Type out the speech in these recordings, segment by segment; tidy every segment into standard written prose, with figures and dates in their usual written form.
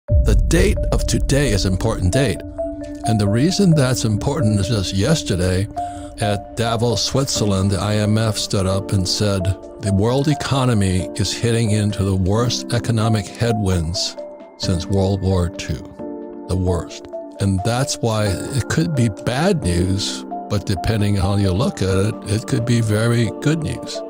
The date of today is an important date. And the reason that's important is just yesterday at Davos, Switzerland, the IMF stood up and said the world economy is hitting into the worst economic headwinds since World War II, the worst. And that's why it could be bad news, but depending on how you look at it, it could be very good news.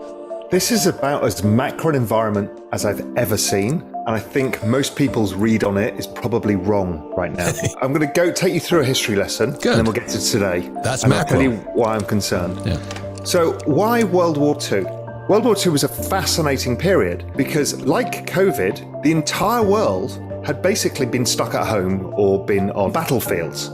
This is about as macro an environment as I've ever seen. And I think most people's read on it is probably wrong right now. I'm going to take you through a history lesson, Good. And then we'll get to today. That's and macro. I'll tell you why I'm concerned. Yeah. So why World War II? World War II was a fascinating period because, like COVID, the entire world had basically been stuck at home or been on battlefields.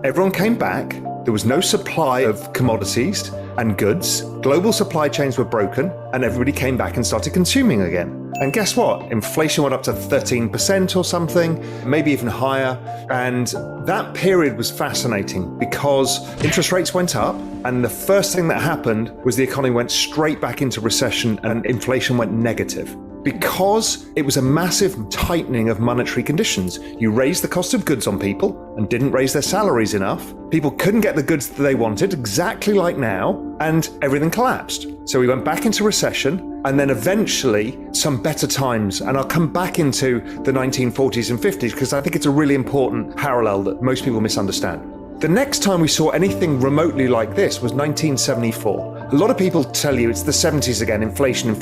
Everyone came back. There was no supply of commodities and goods. Global supply chains were broken and everybody came back and started consuming again. And guess what? Inflation went up to 13% or something, maybe even higher. And that period was fascinating because interest rates went up. And the first thing that happened was the economy went straight back into recession and inflation went negative. Because it was a massive tightening of monetary conditions. You raised the cost of goods on people and didn't raise their salaries enough. People couldn't get the goods that they wanted, exactly like now, and everything collapsed. So we went back into recession and then eventually some better times. And I'll come back into the 1940s and 50s because I think it's a really important parallel that most people misunderstand. The next time we saw anything remotely like this was 1974. A lot of people tell you it's the 70s again, inflation.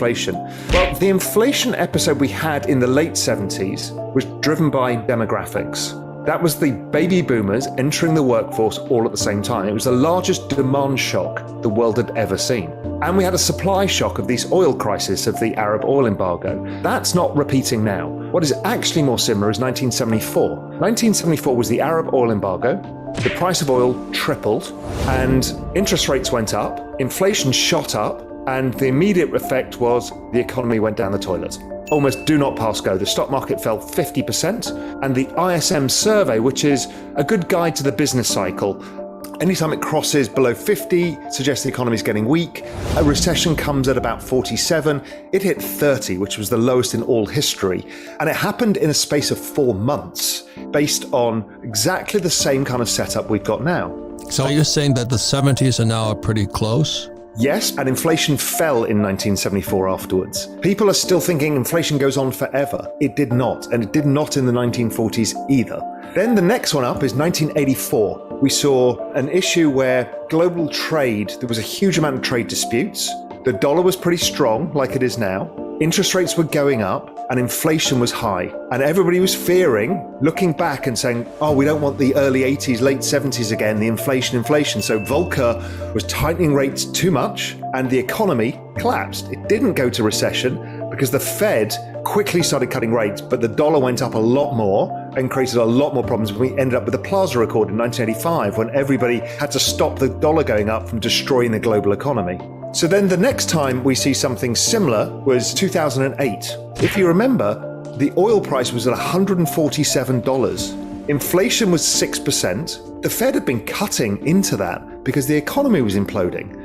Well, the inflation episode we had in the late 70s was driven by demographics. That was the baby boomers entering the workforce all at the same time. It was the largest demand shock the world had ever seen. And we had a supply shock of this oil crisis of the Arab oil embargo. That's not repeating now. What is actually more similar is 1974. 1974 was the Arab oil embargo. The price of oil tripled and interest rates went up, inflation shot up, and the immediate effect was the economy went down the toilet. Almost do not pass go. The stock market fell 50%, and the ISM survey, which is a good guide to the business cycle, anytime it crosses below 50, suggests the economy is getting weak. A recession comes at about 47. It hit 30, which was the lowest in all history. And it happened in a space of 4 months, based on exactly the same kind of setup we've got now. So you're saying that the 70s are now pretty close? Yes, and inflation fell in 1974 afterwards. People are still thinking inflation goes on forever. It did not, and it did not in the 1940s either. Then the next one up is 1984. We saw an issue where global trade, there was a huge amount of trade disputes. The dollar was pretty strong, like it is now. Interest rates were going up and inflation was high. And everybody was fearing, looking back and saying, oh, we don't want the early 80s, late 70s again, the inflation. So Volcker was tightening rates too much and the economy collapsed. It didn't go to recession because the Fed quickly started cutting rates, but the dollar went up a lot more and created a lot more problems. We ended up with the Plaza Accord in 1985 when everybody had to stop the dollar going up from destroying the global economy. So then the next time we see something similar was 2008. If you remember, the oil price was at $147. Inflation was 6%. The Fed had been cutting into that because the economy was imploding.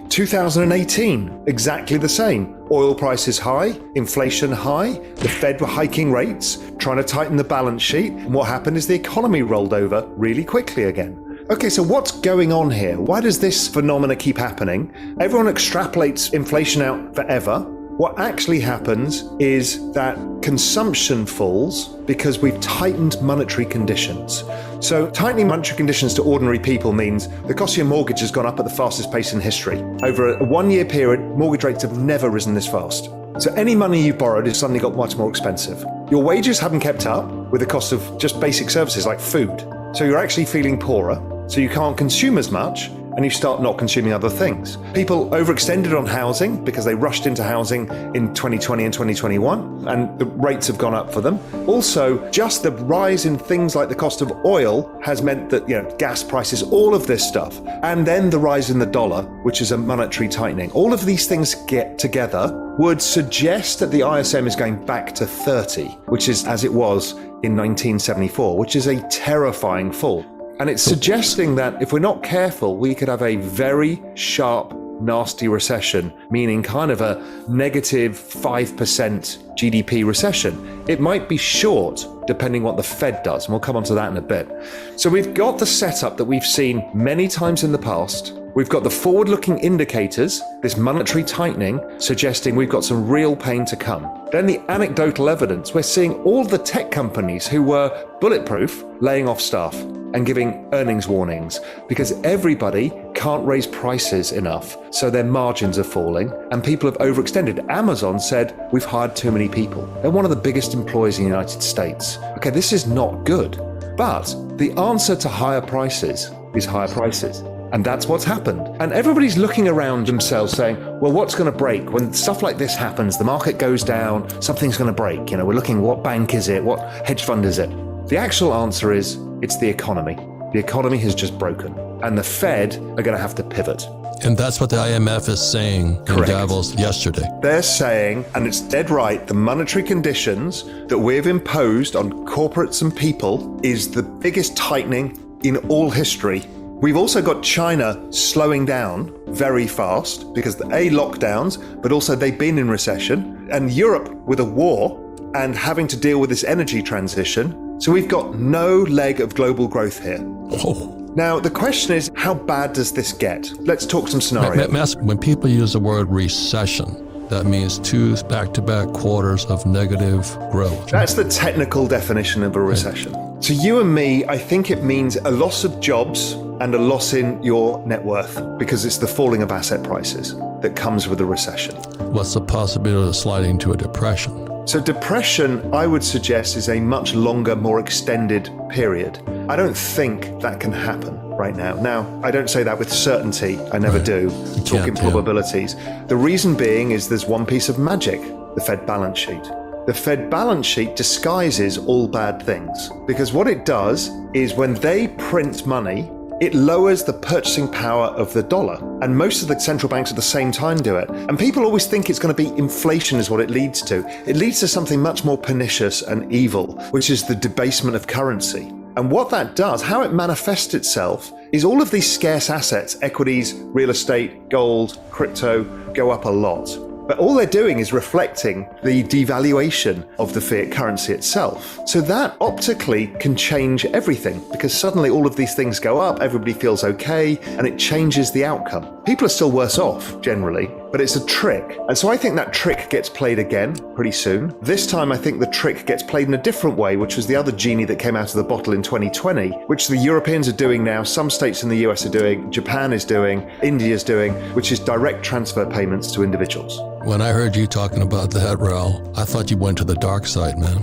2018, exactly the same. Oil prices high, inflation high, the Fed were hiking rates, trying to tighten the balance sheet, and what happened is the economy rolled over really quickly again. Okay, so what's going on here? Why does this phenomena keep happening? Everyone extrapolates inflation out forever. What actually happens is that consumption falls because we've tightened monetary conditions. So tightening monetary conditions to ordinary people means the cost of your mortgage has gone up at the fastest pace in history. Over a 1-year period, mortgage rates have never risen this fast. So any money you borrowed has suddenly got much more expensive. Your wages haven't kept up with the cost of just basic services like food. So you're actually feeling poorer. So you can't consume as much and you start not consuming other things. People overextended on housing because they rushed into housing in 2020 and 2021 and the rates have gone up for them. Also, just the rise in things like the cost of oil has meant that, gas prices, all of this stuff, and then the rise in the dollar, which is a monetary tightening. All of these things get together would suggest that the ISM is going back to 30, which is as it was in 1974, which is a terrifying fall. And it's suggesting that if we're not careful, we could have a very sharp nasty recession, meaning kind of a negative 5% GDP recession. It might be short, depending what the Fed does, and we'll come on to that in a bit. So we've got the setup that we've seen many times in the past. We've got the forward-looking indicators, this monetary tightening, suggesting we've got some real pain to come. Then the anecdotal evidence, we're seeing all the tech companies who were bulletproof laying off staff and giving earnings warnings because everybody can't raise prices enough, so their margins are falling and people have overextended. Amazon said, we've hired too many people. They're one of the biggest employers in the United States. Okay, this is not good. But the answer to higher prices is higher prices. And that's what's happened. And everybody's looking around themselves saying, well, what's going to break? When stuff like this happens, the market goes down, something's going to break. We're looking, what bank is it? What hedge fund is it? The actual answer is, it's the economy. The economy has just broken. And the Fed are going to have to pivot. And that's what the IMF is saying in Davos yesterday. They're saying, and it's dead right, the monetary conditions that we've imposed on corporates and people is the biggest tightening in all history. We've also got China slowing down very fast because the lockdowns, but also they've been in recession, and Europe with a war and having to deal with this energy transition. So we've got no leg of global growth here. Oh. Now, the question is, how bad does this get? Let's talk some scenarios. When people use the word recession, that means 2 back-to-back quarters of negative growth. That's the technical definition of a recession. To you and me, I think it means a loss of jobs and a loss in your net worth because it's the falling of asset prices that comes with a recession. What's the possibility of sliding to a depression? So depression, I would suggest, is a much longer, more extended period. I don't think that can happen right now. Now, I don't say that with certainty. I never do. Talking probabilities. The reason being is there's one piece of magic, the Fed balance sheet. The Fed balance sheet disguises all bad things because what it does is when they print money, it lowers the purchasing power of the dollar. And most of the central banks at the same time do it. And people always think it's going to be inflation is what it leads to. It leads to something much more pernicious and evil, which is the debasement of currency. And what that does, how it manifests itself, is all of these scarce assets, equities, real estate, gold, crypto, go up a lot. But all they're doing is reflecting the devaluation of the fiat currency itself. So that optically can change everything because suddenly all of these things go up, everybody feels okay, and it changes the outcome. People are still worse off generally, but it's a trick. And so I think that trick gets played again pretty soon. This time I think the trick gets played in a different way, which was the other genie that came out of the bottle in 2020, which the Europeans are doing now, some states in the US are doing, Japan is doing, India is doing, which is direct transfer payments to individuals. When I heard you talking about that, Raul, I thought you went to the dark side, man.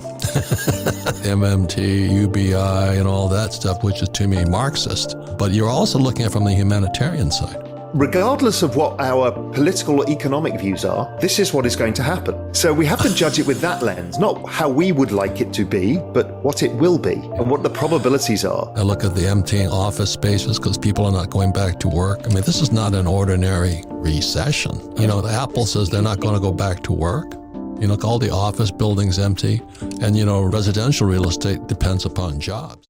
MMT, UBI, and all that stuff, which is to me Marxist. But you're also looking at it from the humanitarian side. Regardless of what our political or economic views are, this is what is going to happen. So we have to judge it with that lens, not how we would like it to be, but what it will be and what the probabilities are. I look at the emptying office spaces because people are not going back to work. I mean, this is not an ordinary recession. The Apple says they're not going to go back to work. All the office buildings empty, and residential real estate depends upon jobs.